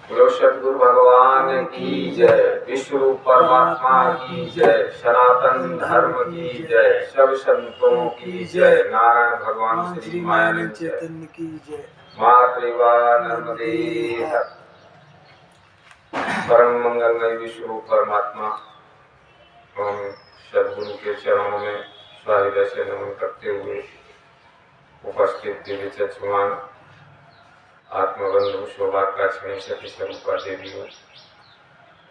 बोलो सद्गुरु भगवान की जय, विश्व रूप परमात्मा की जय, सनातन धर्म की जय, सब संतों की जय, नारायण भगवान श्री मायानंद चैतन्य की जय, मातृवा नर्मदे हर। परम मंगलमय विश्व रूप परमात्मा हम सद्गुरु के चरणों में स्वाहृदय से नमन करते हुए उपस्थित दिव्य चक्षुमान आत्मबंधु सौभाग्य सती स्वरूपा देवी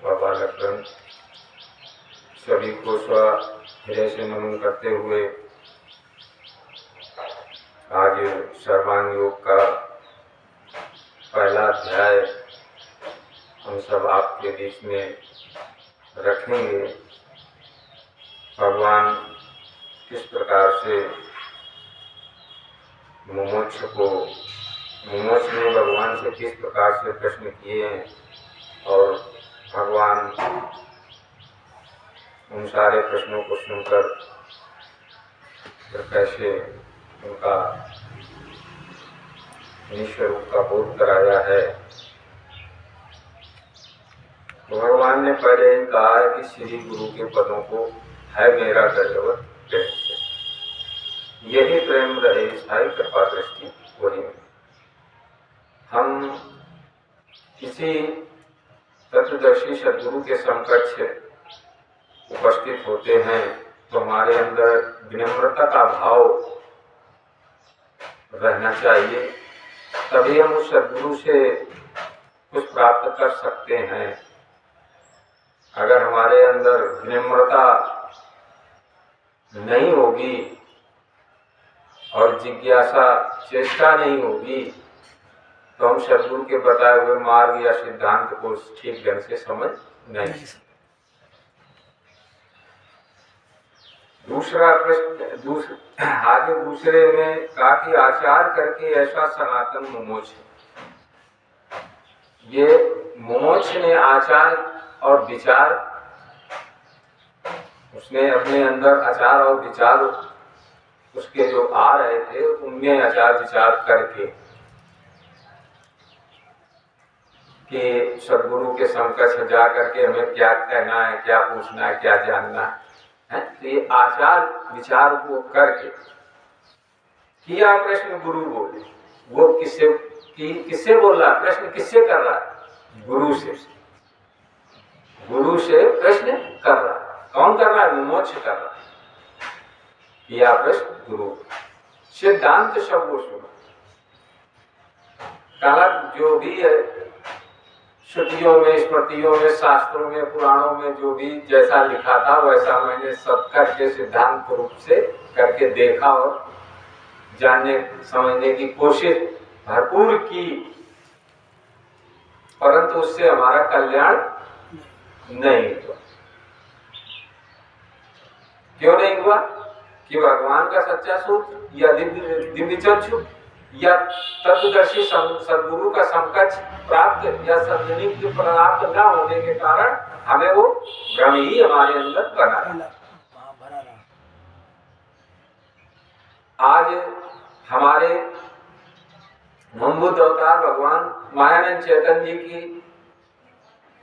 व बालकगण सभी को स्वहृदय से नमन करते हुए आज सर्वांग योग का पहला अध्याय हम सब आपके बीच में रखेंगे। भगवान किस प्रकार से मुमुक्ष ने भगवान से किस प्रकार से प्रश्न किए हैं और भगवान उन सारे प्रश्नों को सुनकर कैसे उनका ईश्वर रूप का बोध कराया है। तो भगवान ने पहले ही कहा है कि श्री गुरु के पदों को है मेरा दंडवत प्रेम से, यही प्रेम रहे स्थायी कृपा दृष्टि वही में। हम किसी तत्वदर्शी सद्गुरु के समकक्ष उपस्थित होते हैं तो हमारे अंदर विनम्रता का भाव रहना चाहिए, तभी हम उस सद्गुरु से कुछ प्राप्त कर सकते हैं। अगर हमारे अंदर विनम्रता नहीं होगी और जिज्ञासा चेष्टा नहीं होगी तो हम सद्गुरु के बताए हुए मार्ग या सिद्धांत को ठीक ढंग से समझ नहीं सकते। दूसरा प्रश्न आगे दूसरे में कहा कि आचार करके ऐसा सनातन मुमोक्ष। ये मुमोक्ष ने आचार और विचार, उसने अपने अंदर आचार और विचार उसके जो आ रहे थे उनमें आचार विचार करके कि सद्गुरु के समकक्ष जा करके हमें क्या कहना है, क्या पूछना है, क्या जानना है, तो ये आचार विचार को करके किया प्रश्न गुरु बोले। वो किससे बोल रहा है, प्रश्न किससे कर रहा है? गुरु से। गुरु से प्रश्न कर रहा है। कौन कर रहा है? मुमोक्ष कर रहा है। किया प्रश्न गुरु। सिद्धांत सब वो सुनो। कहा जो भी है श्रुतियों में, स्मृतियों में, शास्त्रों में, पुराणों में जो भी जैसा लिखा था वैसा मैंने सब करके सिद्धांत रूप से करके देखा और जानने समझने की कोशिश भरपूर की, परंतु उससे हमारा कल्याण नहीं हुआ। क्यों नहीं हुआ? कि भगवान का सच्चा सूत्र या दिव्य चक्षु या तत्वदर्शी सद्गुरु का समकक्ष प्राप्त या सद्गुरु प्राप्त न होने के कारण हमें वो भ्रम ही हमारे अंदर बना। आज हमारे बुद्ध अवतार भगवान मायानंद चैतन्य जी की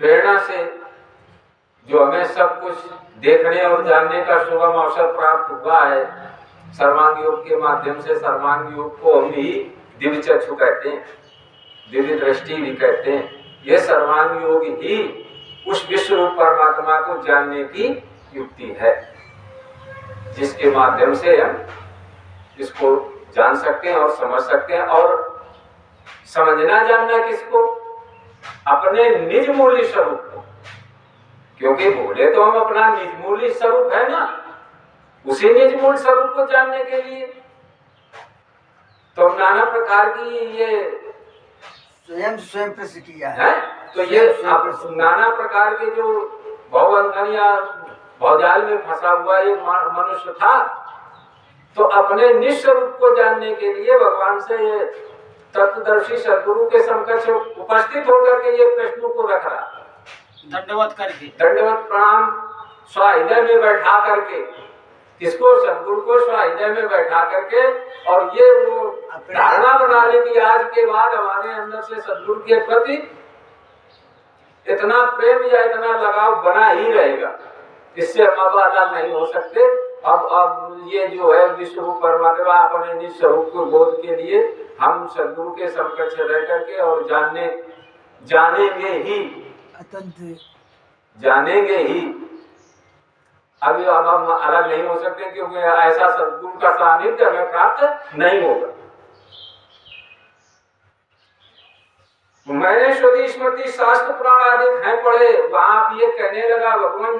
प्रेरणा से जो हमें सब कुछ देखने और जानने का सुगम अवसर प्राप्त हुआ है, सर्वांग योग के माध्यम से, सर्वांग योग को हम ही दिव्य चक्षु कहते हैं, दिव्य दृष्टि भी कहते हैं। यह सर्वांग योग ही उस विश्व रूप परमात्मा को जानने की युक्ति है, जिसके माध्यम से हम इसको जान सकते हैं और समझ सकते हैं। और समझना जानना किसको? अपने निज मूल्य स्वरूप को, क्योंकि बोले तो हम अपना निज मूल्य स्वरूप है ना, उसी निज मूल स्वरूप को जानने के लिए तो नाना प्रकार की ये स्वयं प्रश्न किया है। तो ये नाना प्रकार के जो भवबंधन या भवजाल में फंसा हुआ एक मनुष्य था, तो अपने निस्वरूप को जानने के लिए भगवान से ये तत्वदर्शी सदगुरु के समकक्ष उपस्थित होकर के ये प्रश्नों को रख रहा, दंडवत करके, दंडवत प्रणाम स्वहृदय में बैठा करके, किसको? सदगुरु को स्वहृदय में बैठा करके। और ये वो धारणा बना ली कि आज के बाद हमारे अंदर से सदगुरु के प्रति इतना प्रेम या इतना लगाव बना ही रहेगा, इससे हम अब अलग नहीं हो सकते। अब ये जो है विश्व परमात्मा अपने निज स्वरूप को बोध के लिए हम सदगुरु के समकक्ष रह करके और जानेंगे ही। अभी अब हम अलग नहीं हो सकते, क्योंकि ऐसा सदगुरु का सानिध्य हमें प्राप्त नहीं होगा। मैंने श्रुति स्मृति शास्त्र पुराण आदि हैं पढ़े, वहां आप ये कहने लगा भगवान,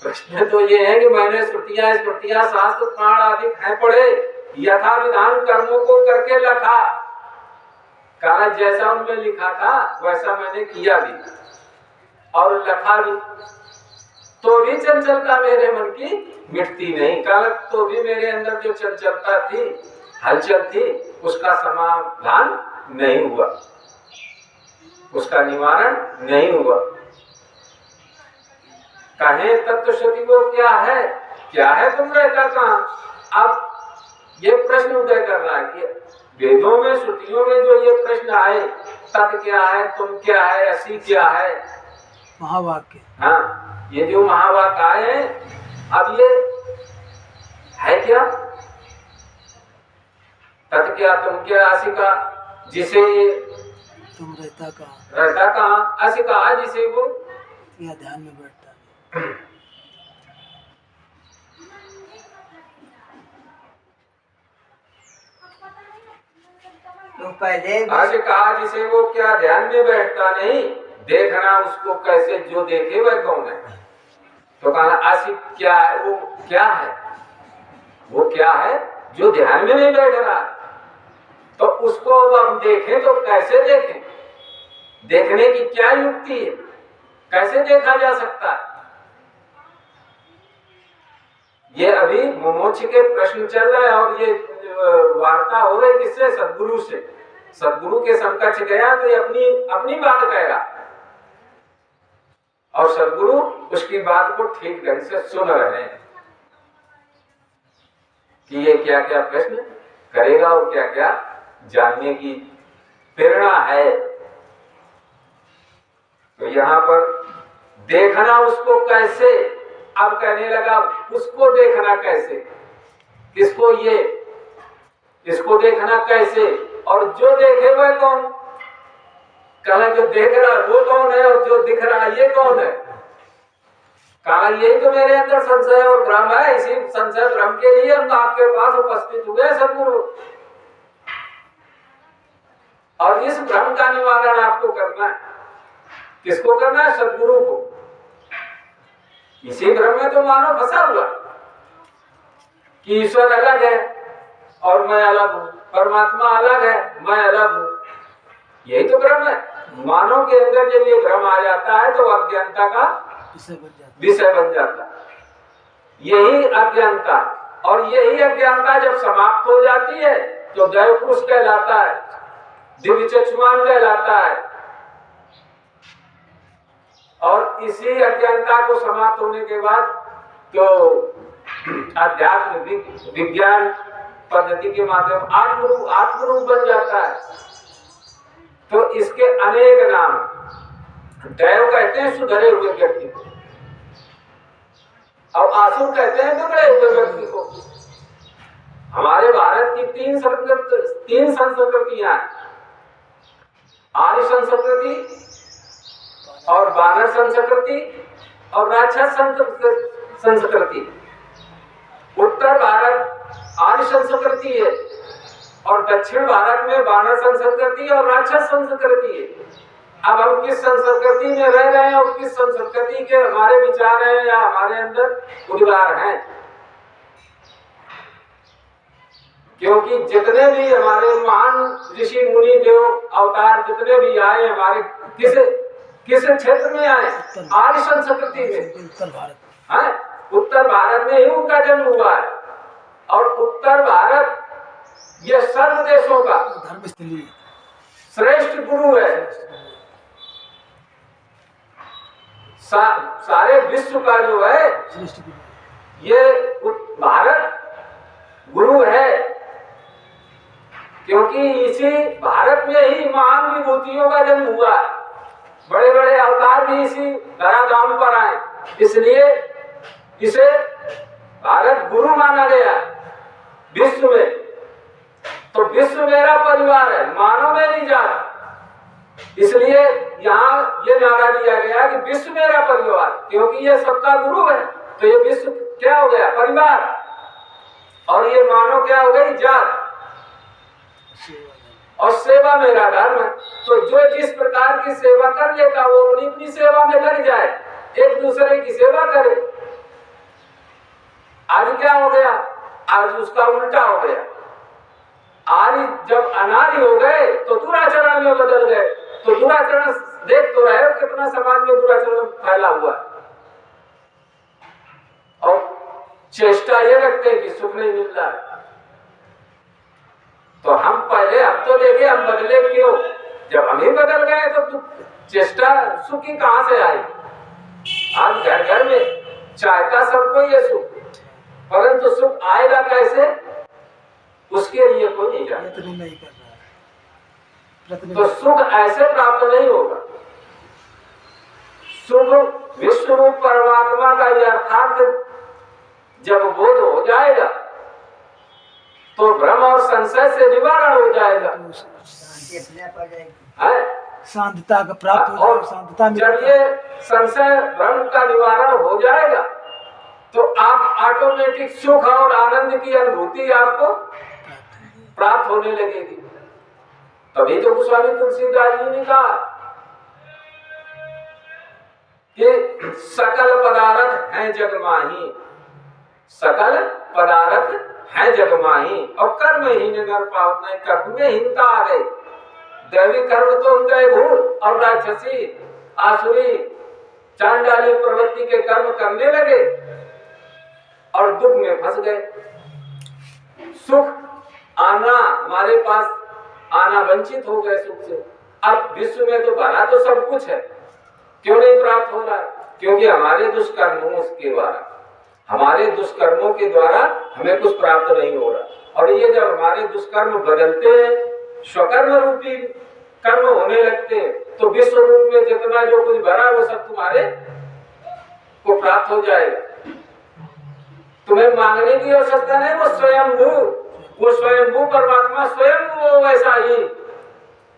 प्रश्न तो ये है कि मैंने श्रुतियां स्मृतियां शास्त्र पुराण आदि हैं पढ़े, यथा विधान कर्मों को करके रखा, कहा जैसा उनमें लिखा था वैसा मैंने किया भी और रखा भी, तो भी चंचलता मेरे मन की मिटती नहीं। कहा तो भी मेरे अंदर जो चंचलता थी, हलचल थी, उसका समाधान नहीं हुआ, उसका निवारण नहीं हुआ। कहे तत्वश्रुति वो क्या है तुम रहता कहां? अब ये प्रश्न उदय कर रहा है कि वेदों में श्रुतियों में जो ये प्रश्न आए, तत् क्या है, तुम क्या है, असी क्या है, महावाक्य, हाँ, ये जो महावाक्य आए हैं, अब ये है क्या? तत् क्या, तुम क्या, असी का, जिसे तुम रहता कहाँ, असी कहा जिसे वो या ध्यान में बैठता तो पहले ऐसे कहा जिसे वो क्या ध्यान में बैठता नहीं, देखना उसको कैसे जो देखे वह कौन है। तो कहा आशिक क्या है, वो क्या है जो ध्यान में नहीं बैठ रहा है, तो उसको अब हम देखें तो कैसे देखें? देखने की क्या युक्ति है, कैसे देखा जा सकता है? ये अभी मोक्ष के प्रश्न चल रहे हैं और ये वार्ता हो रही किससे? सदगुरु से। सदगुरु के समकक्ष गया तो ये अपनी बात कहेगा और सदगुरु उसकी बात को ठीक ढंग से सुन रहे हैं कि ये क्या क्या प्रश्न करेगा और क्या क्या जानने की प्रेरणा है। तो यहाँ पर देखना उसको कैसे, अब कहने लगा उसको देखना कैसे, किसको? ये इसको देखना कैसे, और जो देखे वह कौन? कहा जो देख रहा वो कौन है और जो दिख रहा ये कौन है? कहा यही तो मेरे अंदर संशय और भ्रम है, इसी संशय भ्रम के लिए हम आपके पास उपस्थित हुए सदगुरु, और इस भ्रम का निवारण आपको करना है। किसको करना है? सदगुरु को। इसी भ्रम में तो मानव फंसा हुआ कि ईश्वर अलग है और मैं अलग हूं, परमात्मा अलग है, मैं अलग हूं। यही तो भ्रम है। मानव के अंदर जब ये भ्रम आ जाता है तो अज्ञानता का विषय बन जाता है। यही अज्ञानता, और यही अज्ञानता जब समाप्त हो जाती है तो दैवपुरुष कहलाता है, दिव्य चक्षुमान कहलाता है। और इसी अज्ञानता को समाप्त होने के बाद तो आध्यात्म विज्ञान पद्धति के माध्यम आत्मरूप बन जाता है। तो इसके अनेक नाम। दैव कहते हैं सुधरे हुए व्यक्ति को, और आसुर कहते हैं बिगड़े हुए व्यक्ति को। हमारे भारत की तीन संस्कृतियां हैं, आर्य संस्कृति और वानर संस्कृति और राक्षस संस्कृति। उत्तर भारत आर्य संस्कृति है और दक्षिण भारत में वानर संस्कृति और राक्षस संस्कृति है। अब हम किस संस्कृति में रह रहे हैं और किस संस्कृति के हमारे विचार हैं या हमारे अंदर उद्गार हैं? क्योंकि जितने भी हमारे महान ऋषि मुनि देव अवतार जितने भी आए हमारे किस क्षेत्र में आए? आर्य संस्कृति में। उत्तर भारत है उत्तर भारत में ही उनका जन्म हुआ है। और उत्तर भारत ये सर्व देशों का धर्मस्थली श्रेष्ठ गुरु है। सारे विश्व का जो है श्रेष्ठ गुरु ये भारत गुरु है, क्योंकि इसी भारत में ही महान विभूतियों का जन्म हुआ है। बड़े बड़े अवतार भी इसी धराधाम पर आए, इसलिए इसे भारत गुरु माना गया विश्व में। तो विश्व मेरा परिवार है, मानो मेरी जात। इसलिए यहाँ ये नारा दिया गया कि विश्व मेरा परिवार, क्योंकि ये सबका गुरु है। तो ये विश्व क्या हो गया? परिवार। और ये मानो क्या हो गई? जात। और सेवा मेरा धर्म है। तो जो जिस प्रकार की सेवा कर लेता वो अपनी अपनी सेवा में लग जाए, एक दूसरे की सेवा करे। आज क्या हो गया? आज उसका उल्टा हो गया। आज जब अनारी हो गए तो दुराचरण में बदल गए। तो दुराचरण देख तो रहे हो कितना समाज में दुराचरण फैला हुआ है। और चेष्टा ये रखते हैं कि सुख नहीं मिल रहा है। तो हम पहले अब तो देखे हम बदले क्यों? जब हम ही बदल गए तो चेष्टा सुख की कहां से आई? आज घर घर में चाहता सबको ये सुख, परंतु सुख आएगा कैसे उसके लिए कोई नहीं जानता। नहीं कर रहा है। तो सुख ऐसे प्राप्त नहीं होगा। सुख विश्व रूप परमात्मा का यथार्थ जब बोध हो जाएगा तो भ्रम और संशय से निवारण हो जाएगा। शांतता का प्राप्त हो और शांतता जब ये संशय भ्रम का निवारण हो जाएगा तो आप ऑटोमेटिक सुख और आनंद की अनुभूति आपको प्राप्त होने लगेगी। तभी तो गोस्वामी तुलसीदास जी ने कहा कि सकल पदार्थ हैं जग माही, सकल पदार्थ है जग माही। और कर्महीन नर पावत नहीं, कर्म में हीनता आ गई। दैवी कर्म तो उन गए भूल और राक्षसी आसुरी चांडाली प्रवृत्ति के कर्म करने लगे और दुख में फंस गए। सुख आना हमारे पास आना वंचित हो गए सुख से। अब विश्व में तो भरा तो सब कुछ है, क्यों नहीं प्राप्त हो रहा है? क्योंकि हमारे दुष्कर्मों के द्वारा, हमारे दुष्कर्मों के द्वारा हमें कुछ प्राप्त नहीं हो रहा। और ये जब हमारे दुष्कर्म बदलते हैं, स्वकर्म रूपी कर्म होने लगते हैं, तो विश्व रूप में जितना जो कुछ भरा वो सब तुम्हारे को प्राप्त हो जाएगा। तुम्हें मांगने की आवश्यकता नहीं, वो स्वयंभू परमात्मा स्वयं वो वैसा ही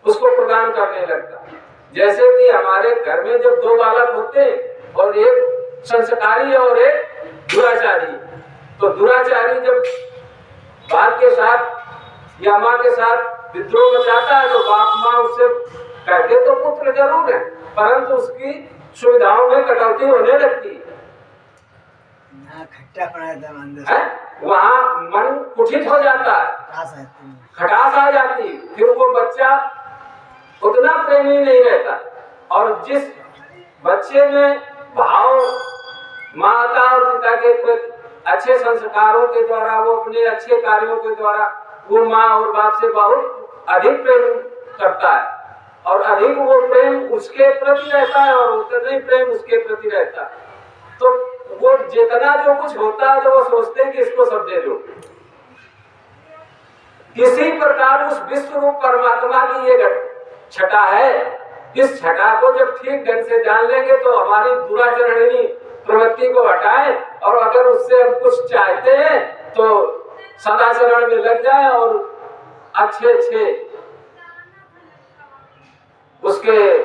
उसको प्रदान करने लगता। जैसे कि हमारे घर में जब दो बालक होते हैं और एक संस्कारी और एक दुराचारी, तो दुराचारी जब बाप के साथ या माँ के साथ विद्रोह मचाता है तो बाप माँ उससे कहते तो पुत्र जरूर है, परंतु उसकी सुविधाओं में कटौती होने लगती है। वहाँ मन कुठित हो जाता है, खटास आ जाती, फिर वो बच्चा उतना प्रेमी नहीं रहता। और जिस बच्चे में भाव माता और पिता के प्रति अच्छे संस्कारों के द्वारा, वो अपने अच्छे कार्यों के द्वारा वो माँ और बाप से बहुत अधिक प्रेम करता है और अधिक वो प्रेम उसके प्रति रहता है और उतना ही प्रेम उसके प्रति रहता है। तो वो जितना जो कुछ होता है तो वो सोचते हैं कि इसको सब दे दो। इसी प्रकार उस विश्व रूप परमात्मा की ये छटा है। इस छटा को जब ठीक ढंग से जान लेंगे तो हमारी दुराचरणीय प्रवृत्ति को हटाएं, और अगर उससे हम कुछ चाहते हैं तो सदाचरण में लग जाए और अच्छे अच्छे उसके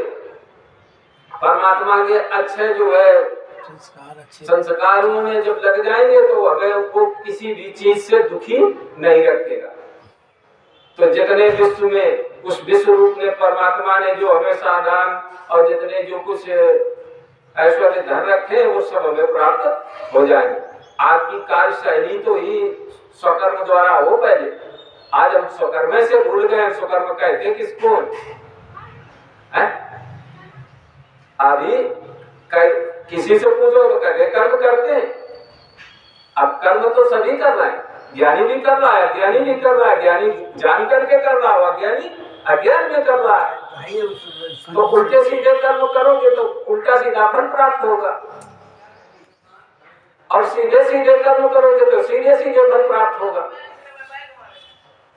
परमात्मा के अच्छे जो है संस्कारों में जब लग जाएंगे तो हमें वो किसी भी चीज से दुखी नहीं रखेगा। तो जितने विश्व में उस विश्व रूप में परमात्मा ने जो हमें साधन और जितने जो कुछ ऐश्वर्य धन रखे वो सब हमें प्राप्त हो जाएंगे। आपकी कार्य शैली तो ही स्वकर्म द्वारा हो पहले। आज हम स्वकर्म से भूल गए। स्वकर्म कहते किसको है? अभी किसी से पूछो तो कहते कर्म करते हैं, तो सभी कर रहे हैं, ज्ञानी भी कर रहा है, ज्ञानी भी कर रहा है, ज्ञानी जान करके कर रहा है, ज्ञानी अज्ञान में कर रहा है। भाई उस तो उल्टे सीधे कर्म करोगे तो उल्टा सीधा फल प्राप्त होगा, और सीधे सीधे कर्म करोगे तो सीधे सीधे फल प्राप्त होगा।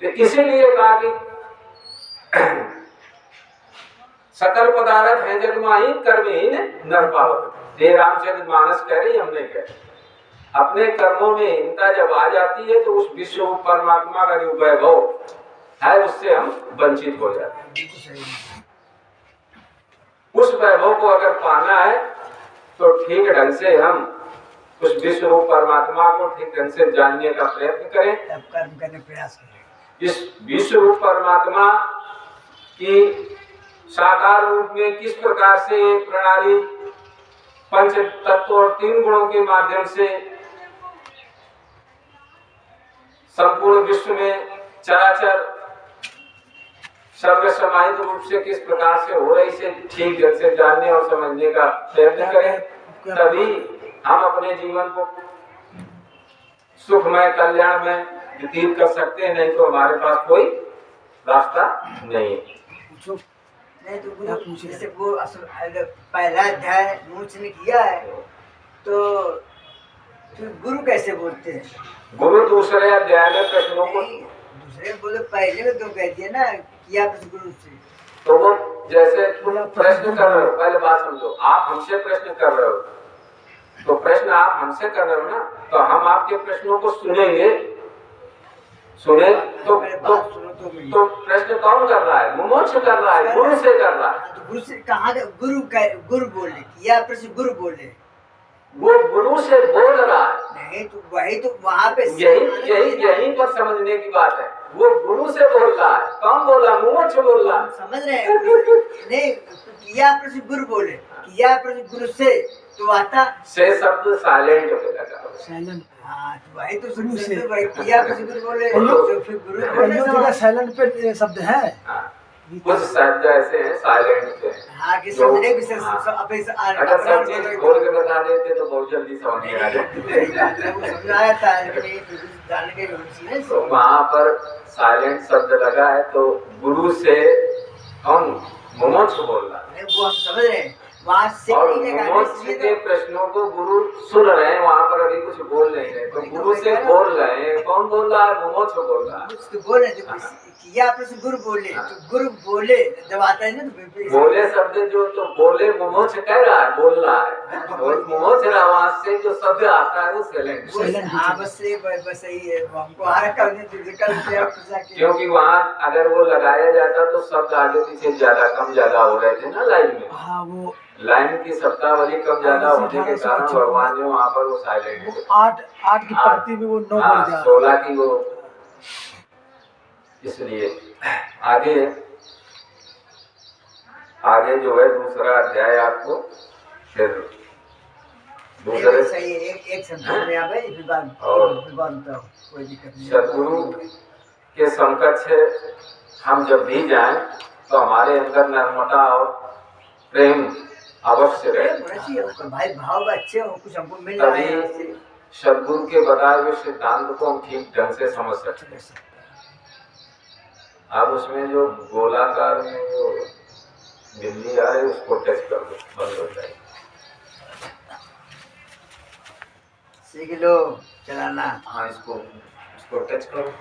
तो इसीलिए कहा कि सकल पदार्थ है जगमाही कर्महीन नर पावत। ये रामचरित मानस कह रही, हमने कह अपने कर्मों में हिंसा जब आ जाती है तो उस विश्व परमात्मा का जो वैभव है उससे हम वंचित हो जाते हैं। उस वैभव को अगर पाना है तो ठीक ढंग से हम उस विश्व रूप परमात्मा को ठीक ढंग से जानने का प्रयत्न करें, तब कर्म करने प्रयास करें। इस विश्व रूप परमात्मा की साकार रूप में किस प्रकार से प्रणाली पंच तत्व और 3 गुणों के माध्यम से संपूर्ण विश्व में चराचर सर्व समाहित रूप से किस प्रकार से हो रही से ठीक ढंग से जानने और समझने का प्रयत्न करें, तभी हम अपने जीवन को सुखमय कल्याण में व्यतीत कर सकते हैं, नहीं तो हमारे पास कोई रास्ता नहीं है। नहीं तो गुरु जैसे वो अगर पहला अध्याय मूर्छ ने किया है तो फिर गुरु कैसे बोलते हैं? गुरु दूसरे अध्याय में प्रश्नों को दूसरे बोले, पहले में तो कह दिया ना किया गुरु से। तो वो जैसे तुम प्रश्न कर रहे हो, पहले बात समझो, आप हमसे प्रश्न कर रहे हो तो प्रश्न आप हमसे कर रहे हो ना, तो हम आपके प्रश्नों को सुनेंगे, सुने तो प्रश्न कौन कर रहा है? मुमोक्ष कर रहा है, गुरु से कर रहा है। तो गुरु से कहाँ गुरु बोले किया प्रश्न गुरु बोले, वो गुरु से बोल रहा है। नहीं तो वही तो वहाँ पे यही पर समझने की बात है, वो गुरु से बोल रहा है। कौन बोल रहा है? मुमोक्ष बोल रहा है। समझ रहे हैं? नहीं किया प्रश्न गुरु बोले, किया प्रश्न गुरु से तो आता से शब्द साइलेंट पे लगा, साइलेंट। हाँ तो वही तो गुरु से वही किया प्रश्न गुरु बोले तो फिर गुरु जगह साइलेंट पे शब्द है। कुछ शब्द ऐसे हैं साइलेंट पे। हाँ कि समझने भी अगर सब चीज खोल के बता देते तो बहुत जल्दी समझ में आ जाती। तो वहाँ पर साइलेंट शब्द लगा है, तो गुरु से कौन मुमोक्ष बोल रहा है, वो हम समझ रहे हैं। वहाँ से और मुमोक्ष के प्रश्नों को गुरु सुन रहे हैं, वहाँ पर अभी कुछ बोल नहीं रहे, तो गुरु से बोल रहे हैं। कौन बोल रहा है? मुमोक्ष बोल रहा है। तो बोल रहे किया प्रश्न गुरु बोले तो गुरु बोले जब आता है ना तो बोले शब्द जो तो बोले मुमोक्ष कह रहा है, बोल रहा है, और मुमोक्ष आवाज से जो शब्द आता है वो साइलेंट। हाँ बस यही है, हमको आ रखा है। क्योंकि वहाँ अगर वो लगाया जाता तो शब्द आगे पीछे ज्यादा हो रहे थे ना लाइन में। हाँ वो लाइन की शब्दावली कम ज्यादा होने के कारण भगवान ने वहाँ पर वो साइलेंट 8 की पंक्ति में वो 9 बन गया, 16 की वो। इसलिए आगे जो है दूसरा अध्याय आपको फिर दूसरे सही है, एक संस्कृत में आप कोई दिक्कत नहीं। सदगुरु के समकक्ष हम जब भी जाएं तो हमारे अंदर नर्मता और प्रेम अवश्य रहे। भाई भाव अच्छे हो, कुछ हमको मिल रहा है। तभी सदगुरु के बताए हुए सिद्धांत को हम ठीक ढंग से समझ सकते हैं। अब उसमें जो गोलाकार में जो बिल्ली आ रही है उसको टच कर दो, बंद हो जाएगी। सीख लो चलाना। हाँ, इसको टच करो।